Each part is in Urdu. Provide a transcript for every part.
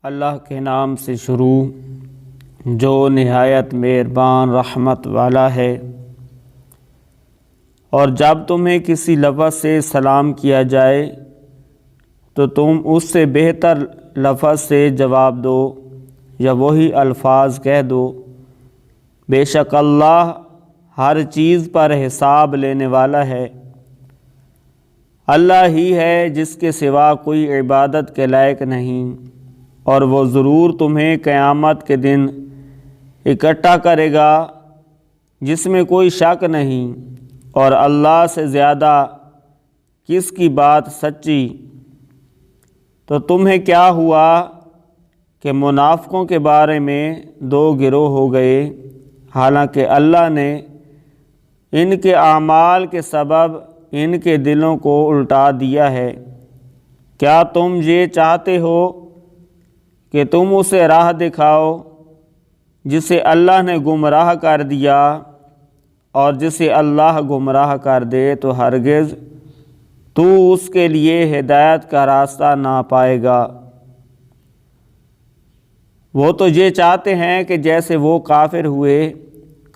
اللہ کے نام سے شروع جو نہایت مہربان رحمت والا ہے۔ اور جب تمہیں کسی لفظ سے سلام کیا جائے تو تم اس سے بہتر لفظ سے جواب دو یا وہی الفاظ کہہ دو۔ بے شک اللہ ہر چیز پر حساب لینے والا ہے۔ اللہ ہی ہے جس کے سوا کوئی عبادت کے لائق نہیں، اور وہ ضرور تمہیں قیامت کے دن اکٹھا کرے گا جس میں کوئی شک نہیں، اور اللہ سے زیادہ کس کی بات سچی۔ تو تمہیں کیا ہوا کہ منافقوں کے بارے میں دو گروہ ہو گئے، حالانکہ اللہ نے ان کے اعمال کے سبب ان کے دلوں کو الٹا دیا ہے۔ کیا تم یہ چاہتے ہو کہ تم اسے راہ دکھاؤ جسے اللہ نے گمراہ کر دیا، اور جسے اللہ گمراہ کر دے تو ہرگز تو اس کے لیے ہدایت کا راستہ نہ پائے گا۔ وہ تو یہ چاہتے ہیں کہ جیسے وہ کافر ہوئے،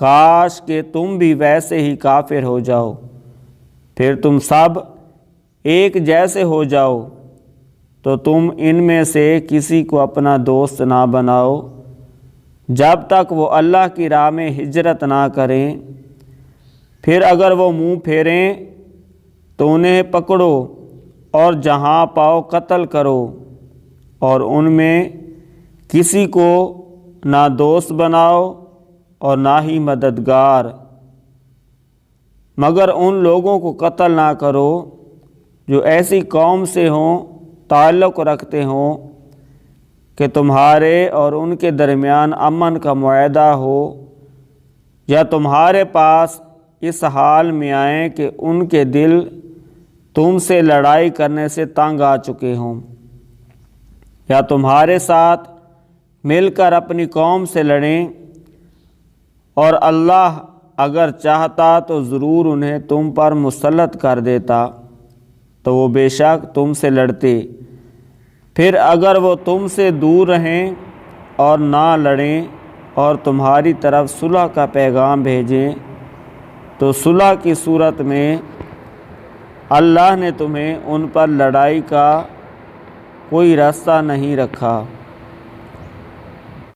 کاش کہ تم بھی ویسے ہی کافر ہو جاؤ، پھر تم سب ایک جیسے ہو جاؤ۔ تو تم ان میں سے کسی کو اپنا دوست نہ بناؤ جب تک وہ اللہ کی راہ میں ہجرت نہ کریں، پھر اگر وہ منہ پھیریں تو انہیں پکڑو اور جہاں پاؤ قتل کرو، اور ان میں کسی کو نہ دوست بناؤ اور نہ ہی مددگار، مگر ان لوگوں کو قتل نہ کرو جو ایسی قوم سے ہوں تعلق رکھتے ہوں کہ تمہارے اور ان کے درمیان امن کا معاہدہ ہو، یا تمہارے پاس اس حال میں آئیں کہ ان کے دل تم سے لڑائی کرنے سے تنگ آ چکے ہوں، یا تمہارے ساتھ مل کر اپنی قوم سے لڑیں، اور اللہ اگر چاہتا تو ضرور انہیں تم پر مسلط کر دیتا، تو وہ بے شک تم سے لڑتے۔ پھر اگر وہ تم سے دور رہیں اور نہ لڑیں اور تمہاری طرف صلح کا پیغام بھیجیں، تو صلح کی صورت میں اللہ نے تمہیں ان پر لڑائی کا کوئی راستہ نہیں رکھا۔